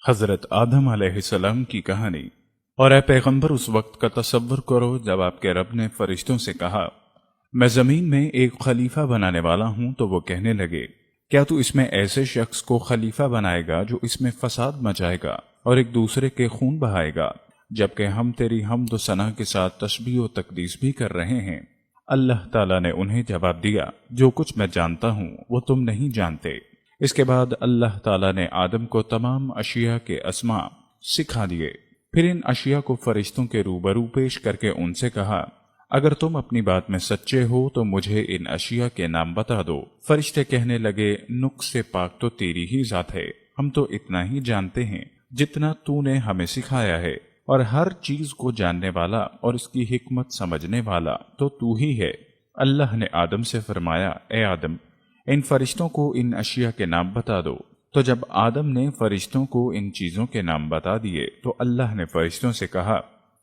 حضرت آدم علیہ السلام کی کہانی۔ اور اے پیغمبر، اس وقت کا تصور کرو جب آپ کے رب نے فرشتوں سے کہا میں زمین میں ایک خلیفہ بنانے والا ہوں، تو وہ کہنے لگے کیا تو اس میں ایسے شخص کو خلیفہ بنائے گا جو اس میں فساد مچائے گا اور ایک دوسرے کے خون بہائے گا، جبکہ ہم تیری حمد و ثنا کے ساتھ تسبیح و تقدیس بھی کر رہے ہیں۔ اللہ تعالیٰ نے انہیں جواب دیا جو کچھ میں جانتا ہوں وہ تم نہیں جانتے۔ اس کے بعد اللہ تعالیٰ نے آدم کو تمام اشیاء کے اسماء سکھا دیے، پھر ان اشیاء کو فرشتوں کے روبرو پیش کر کے ان سے کہا اگر تم اپنی بات میں سچے ہو تو مجھے ان اشیاء کے نام بتا دو۔ فرشتے کہنے لگے نقص سے پاک تو تیری ہی ذات ہے، ہم تو اتنا ہی جانتے ہیں جتنا تو نے ہمیں سکھایا ہے، اور ہر چیز کو جاننے والا اور اس کی حکمت سمجھنے والا تو تو ہی ہے۔ اللہ نے آدم سے فرمایا اے آدم، ان فرشتوں کو ان اشیاء کے نام بتا دو۔ تو جب آدم نے فرشتوں کو ان چیزوں کے نام بتا دیے تو اللہ نے فرشتوں سے کہا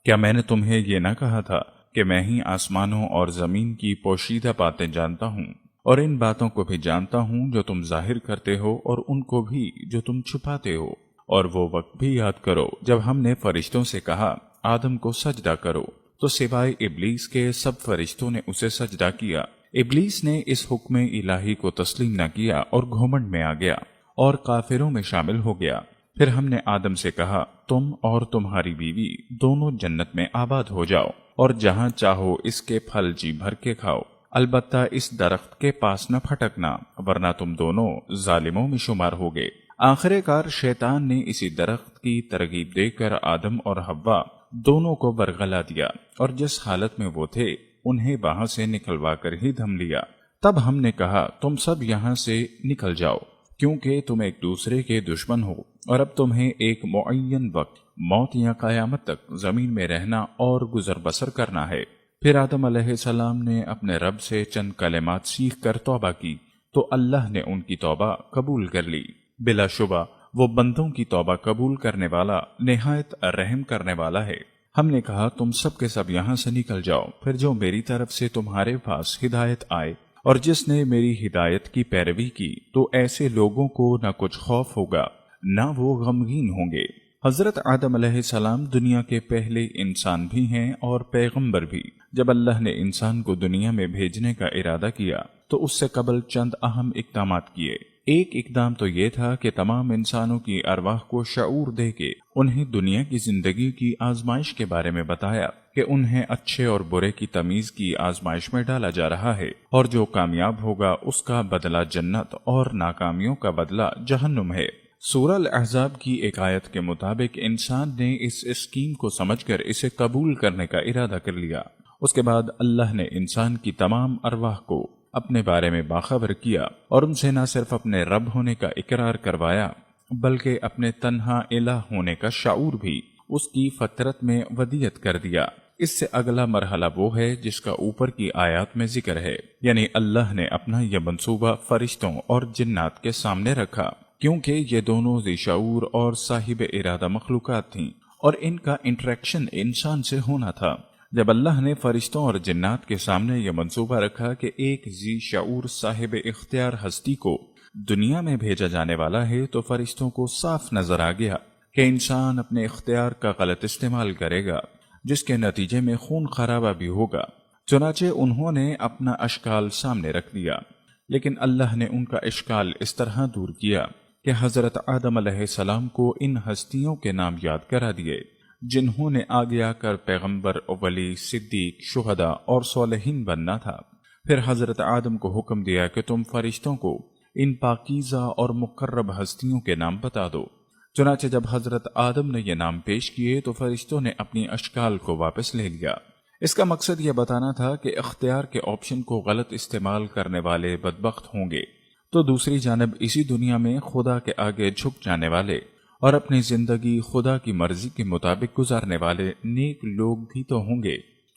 کیا میں نے تمہیں یہ نہ کہا تھا کہ میں ہی آسمانوں اور زمین کی پوشیدہ باتیں جانتا ہوں، اور ان باتوں کو بھی جانتا ہوں جو تم ظاہر کرتے ہو اور ان کو بھی جو تم چھپاتے ہو۔ اور وہ وقت بھی یاد کرو جب ہم نے فرشتوں سے کہا آدم کو سجدہ کرو، تو سوائے ابلیس کے سب فرشتوں نے اسے سجدہ کیا۔ ابلیس نے اس حکم الہی کو تسلیم نہ کیا اور گھمنڈ میں آ گیا اور کافروں میں شامل ہو گیا۔ پھر ہم نے آدم سے کہا تم اور تمہاری بیوی دونوں جنت میں آباد ہو جاؤ اور جہاں چاہو اس کے پھل جی بھر کے کھاؤ، البتہ اس درخت کے پاس نہ پھٹکنا ورنہ تم دونوں ظالموں میں شمار ہوگے۔ آخر کار شیطان نے اسی درخت کی ترغیب دے کر آدم اور حوا دونوں کو برگلا دیا، اور جس حالت میں وہ تھے انہیں وہاں سے نکلوا کر ہی دھم لیا۔ تب ہم نے کہا تم سب یہاں سے نکل جاؤ، کیونکہ تم ایک دوسرے کے دشمن ہو، اور اب تمہیں ایک معین وقت موت یا قیامت تک زمین میں رہنا اور گزر بسر کرنا ہے۔ پھر آدم علیہ السلام نے اپنے رب سے چند کلمات سیکھ کر توبہ کی تو اللہ نے ان کی توبہ قبول کر لی۔ بلا شبہ وہ بندوں کی توبہ قبول کرنے والا نہایت رحم کرنے والا ہے۔ ہم نے کہا تم سب کے سب یہاں سے نکل جاؤ، پھر جو میری طرف سے تمہارے پاس ہدایت آئے اور جس نے میری ہدایت کی پیروی کی تو ایسے لوگوں کو نہ کچھ خوف ہوگا نہ وہ غمگین ہوں گے۔ حضرت آدم علیہ السلام دنیا کے پہلے انسان بھی ہیں اور پیغمبر بھی۔ جب اللہ نے انسان کو دنیا میں بھیجنے کا ارادہ کیا تو اس سے قبل چند اہم اقدامات کیے۔ ایک اقدام تو یہ تھا کہ تمام انسانوں کی ارواح کو شعور دے کے انہیں دنیا کی زندگی کی آزمائش کے بارے میں بتایا کہ انہیں اچھے اور برے کی تمیز کی آزمائش میں ڈالا جا رہا ہے، اور جو کامیاب ہوگا اس کا بدلہ جنت اور ناکامیوں کا بدلہ جہنم ہے۔ سورہ الاحزاب کی ایک آیت کے مطابق انسان نے اس اسکیم کو سمجھ کر اسے قبول کرنے کا ارادہ کر لیا۔ اس کے بعد اللہ نے انسان کی تمام ارواح کو اپنے بارے میں باخبر کیا اور ان سے نہ صرف اپنے رب ہونے کا اقرار کروایا بلکہ اپنے تنہا الہ ہونے کا شعور بھی اس کی فطرت میں ودیت کر دیا۔ اس سے اگلا مرحلہ وہ ہے جس کا اوپر کی آیات میں ذکر ہے، یعنی اللہ نے اپنا یہ منصوبہ فرشتوں اور جنات کے سامنے رکھا، کیونکہ یہ دونوں ذی شعور اور صاحب ارادہ مخلوقات تھیں اور ان کا انٹریکشن انسان سے ہونا تھا۔ جب اللہ نے فرشتوں اور جنات کے سامنے یہ منصوبہ رکھا کہ ایک ذی شعور صاحب اختیار ہستی کو دنیا میں بھیجا جانے والا ہے تو فرشتوں کو صاف نظر آ گیا کہ انسان اپنے اختیار کا غلط استعمال کرے گا، جس کے نتیجے میں خون خرابہ بھی ہوگا۔ چنانچہ انہوں نے اپنا اشکال سامنے رکھ دیا، لیکن اللہ نے ان کا اشکال اس طرح دور کیا کہ حضرت آدم علیہ السلام کو ان ہستیوں کے نام یاد کرا دیے جنہوں نے آگے آ کر پیغمبر، ولی، صدیق، شہداء اور صالحین بننا تھا۔ پھر حضرت آدم کو حکم دیا کہ تم فرشتوں کو ان پاکیزہ اور مقرب ہستیوں کے نام بتا دو۔ چنانچہ جب حضرت آدم نے یہ نام پیش کیے تو فرشتوں نے اپنی اشکال کو واپس لے لیا۔ اس کا مقصد یہ بتانا تھا کہ اختیار کے آپشن کو غلط استعمال کرنے والے بدبخت ہوں گے، تو دوسری جانب اسی دنیا میں خدا کے آگے جھک جانے والے اور اپنی زندگی خدا کی مرضی کے مطابق گزارنے والے نیک لوگ بھی تو ہوں گے۔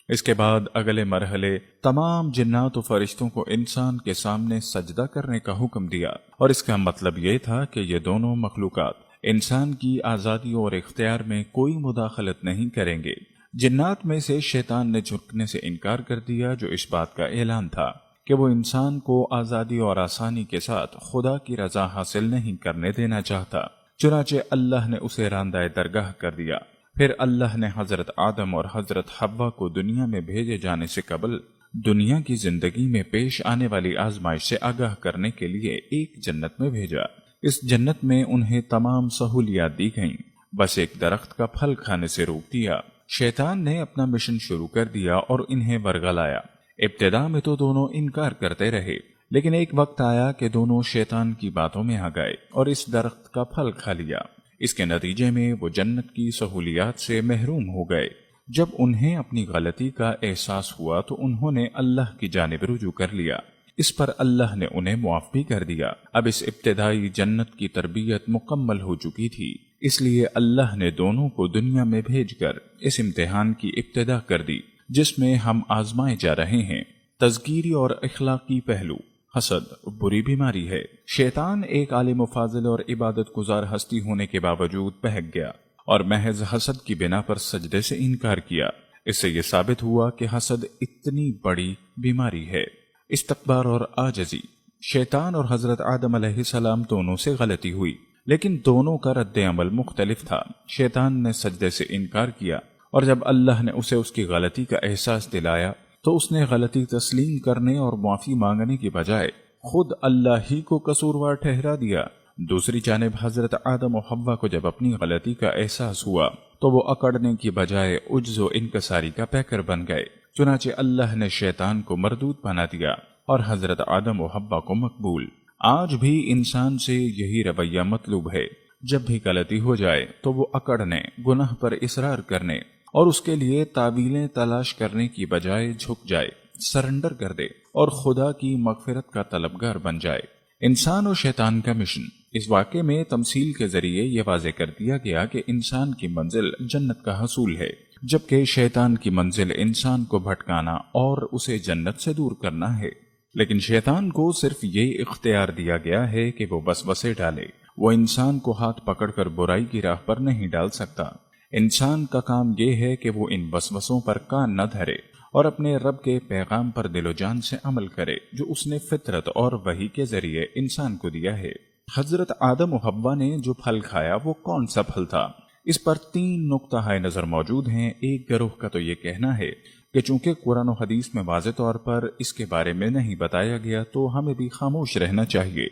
اس کے بعد اگلے مرحلے تمام جنات و فرشتوں کو انسان کے سامنے سجدہ کرنے کا حکم دیا، اور اس کا مطلب یہ تھا کہ یہ دونوں مخلوقات انسان کی آزادی اور اختیار میں کوئی مداخلت نہیں کریں گے۔ جنات میں سے شیطان نے جھکنے سے انکار کر دیا، جو اس بات کا اعلان تھا کہ وہ انسان کو آزادی اور آسانی کے ساتھ خدا کی رضا حاصل نہیں کرنے دینا چاہتا۔ چنانچہ اللہ نے اسے راندہ درگاہ کر دیا۔ پھر اللہ نے حضرت آدم اور حضرت حوا کو دنیا میں بھیجے جانے سے قبل دنیا کی زندگی میں پیش آنے والی آزمائش سے آگاہ کرنے کے لیے ایک جنت میں بھیجا۔ اس جنت میں انہیں تمام سہولیات دی گئیں، بس ایک درخت کا پھل کھانے سے روک دیا۔ شیطان نے اپنا مشن شروع کر دیا اور انہیں ورگلایا۔ ابتدا میں تو دونوں انکار کرتے رہے، لیکن ایک وقت آیا کہ دونوں شیطان کی باتوں میں آ گئے اور اس درخت کا پھل کھا لیا۔ اس کے نتیجے میں وہ جنت کی سہولیات سے محروم ہو گئے۔ جب انہیں اپنی غلطی کا احساس ہوا تو انہوں نے اللہ کی جانب رجوع کر لیا۔ اس پر اللہ نے انہیں معاف بھی کر دیا۔ اب اس ابتدائی جنت کی تربیت مکمل ہو چکی تھی، اس لیے اللہ نے دونوں کو دنیا میں بھیج کر اس امتحان کی ابتدا کر دی جس میں ہم آزمائے جا رہے ہیں۔ تذکیری اور اخلاقی پہلو۔ حسد بری بیماری ہے۔ شیطان ایک عالم و فاضل اور عبادت گزار ہستی ہونے کے باوجود بہک گیا اور محض حسد کی بنا پر سجدے سے انکار کیا۔ اس سے یہ ثابت ہوا کہ حسد اتنی بڑی بیماری ہے۔ استکبار اور عاجزی۔ شیطان اور حضرت آدم علیہ السلام دونوں سے غلطی ہوئی، لیکن دونوں کا رد عمل مختلف تھا۔ شیطان نے سجدے سے انکار کیا اور جب اللہ نے اسے اس کی غلطی کا احساس دلایا تو اس نے غلطی تسلیم کرنے اور معافی مانگنے کی بجائے خود اللہ ہی کو قصوروار ٹھہرا دیا۔ دوسری جانب حضرت آدم و حوا کو جب اپنی غلطی کا احساس ہوا تو وہ اکڑنے کی بجائے عجز و انکساری کا پیکر بن گئے۔ چنانچہ اللہ نے شیطان کو مردود بنا دیا اور حضرت آدم و حوا کو مقبول۔ آج بھی انسان سے یہی رویہ مطلوب ہے۔ جب بھی غلطی ہو جائے تو وہ اکڑنے، گناہ پر اصرار کرنے اور اس کے لیے تعویلیں تلاش کرنے کی بجائے جھک جائے، سرنڈر کر دے اور خدا کی مغفرت کا طلبگار بن جائے۔ انسان اور شیطان کا مشن۔ اس واقعے میں تمثیل کے ذریعے یہ واضح کر دیا گیا کہ انسان کی منزل جنت کا حصول ہے، جبکہ شیطان کی منزل انسان کو بھٹکانا اور اسے جنت سے دور کرنا ہے۔ لیکن شیطان کو صرف یہ اختیار دیا گیا ہے کہ وہ وسوسے ڈالے۔ وہ انسان کو ہاتھ پکڑ کر برائی کی راہ پر نہیں ڈال سکتا۔ انسان کا کام یہ ہے کہ وہ ان وسوسوں پر کان نہ دھرے اور اپنے رب کے پیغام پر دل و جان سے عمل کرے جو اس نے فطرت اور وحی کے ذریعے انسان کو دیا ہے۔ حضرت آدم و حوا نے جو پھل کھایا وہ کون سا پھل تھا؟ اس پر 3 نقطہ نظر موجود ہیں۔ ایک گروہ کا تو یہ کہنا ہے کہ چونکہ قرآن و حدیث میں واضح طور پر اس کے بارے میں نہیں بتایا گیا تو ہمیں بھی خاموش رہنا چاہیے۔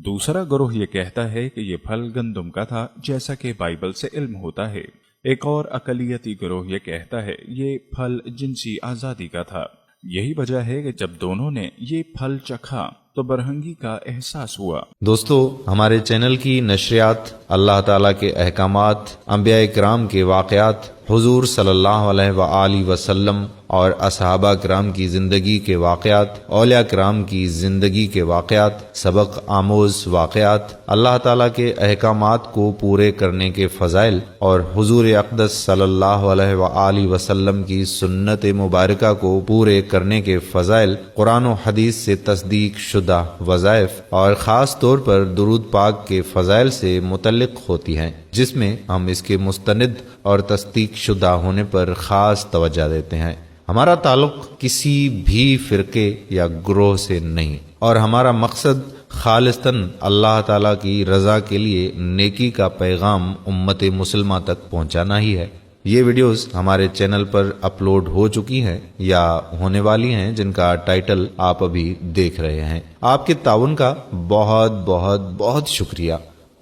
دوسرا گروہ یہ کہتا ہے کہ یہ پھل گندم کا تھا، جیسا کہ بائبل سے علم ہوتا ہے۔ ایک اور اقلیتی گروہ یہ کہتا ہے یہ پھل جنسی آزادی کا تھا۔ یہی وجہ ہے کہ جب دونوں نے یہ پھل چکھا تو برہنگی کا احساس ہوا۔ دوستو، ہمارے چینل کی نشریات اللہ تعالیٰ کے احکامات، انبیاء کرام کے واقعات، حضور صلی اللہ علیہ وآلہ وسلم اور اصحابہ کرام کی زندگی کے واقعات، اولیاء کرام کی زندگی کے واقعات، سبق آموز واقعات، اللہ تعالیٰ کے احکامات کو پورے کرنے کے فضائل اور حضور اقدس صلی اللہ علیہ وآلہ وسلم کی سنت مبارکہ کو پورے کرنے کے فضائل، قرآن و حدیث سے تصدیق شدہ وظائف اور خاص طور پر درود پاک کے فضائل سے متعلق ہوتی ہیں، جس میں ہم اس کے مستند اور تصدیق شدہ ہونے پر خاص توجہ دیتے ہیں۔ ہمارا تعلق کسی بھی فرقے یا گروہ سے نہیں اور ہمارا مقصد خالصتاً اللہ تعالیٰ کی رضا کے لیے نیکی کا پیغام امت مسلمہ تک پہنچانا ہی ہے۔ یہ ویڈیوز ہمارے چینل پر اپلوڈ ہو چکی ہیں یا ہونے والی ہیں، جن کا ٹائٹل آپ ابھی دیکھ رہے ہیں۔ آپ کے تعاون کا بہت بہت بہت شکریہ۔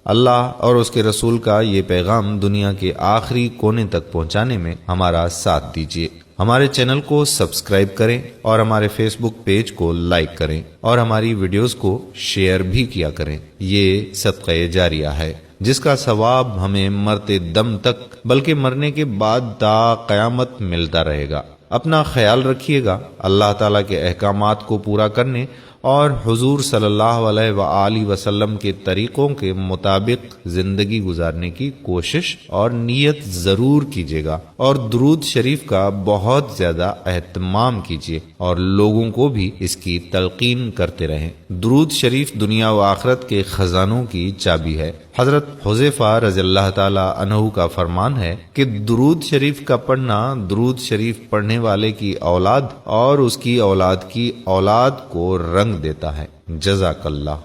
اللہ اور اس کے رسول کا یہ پیغام دنیا کے آخری کونے تک پہنچانے میں ہمارا ساتھ دیجیے۔ ہمارے چینل کو سبسکرائب کریں اور ہمارے فیس بک پیج کو لائک کریں اور ہماری ویڈیوز کو شیئر بھی کیا کریں۔ یہ صدقہ جاریہ ہے جس کا ثواب ہمیں مرتے دم تک بلکہ مرنے کے بعد تا قیامت ملتا رہے گا۔ اپنا خیال رکھیے گا۔ اللہ تعالیٰ کے احکامات کو پورا کرنے اور حضور صلی اللہ علیہ وآلہ وسلم کے طریقوں کے مطابق زندگی گزارنے کی کوشش اور نیت ضرور کیجیے گا، اور درود شریف کا بہت زیادہ اہتمام کیجیے اور لوگوں کو بھی اس کی تلقین کرتے رہیں۔ درود شریف دنیا و آخرت کے خزانوں کی چابی ہے۔ حضرت حذیفہ رضی اللہ تعالی عنہ کا فرمان ہے کہ درود شریف کا پڑھنا درود شریف پڑھنے والے کی اولاد اور اس کی اولاد کی اولاد کو رنگ دیتا ہے۔ جزاک اللہ۔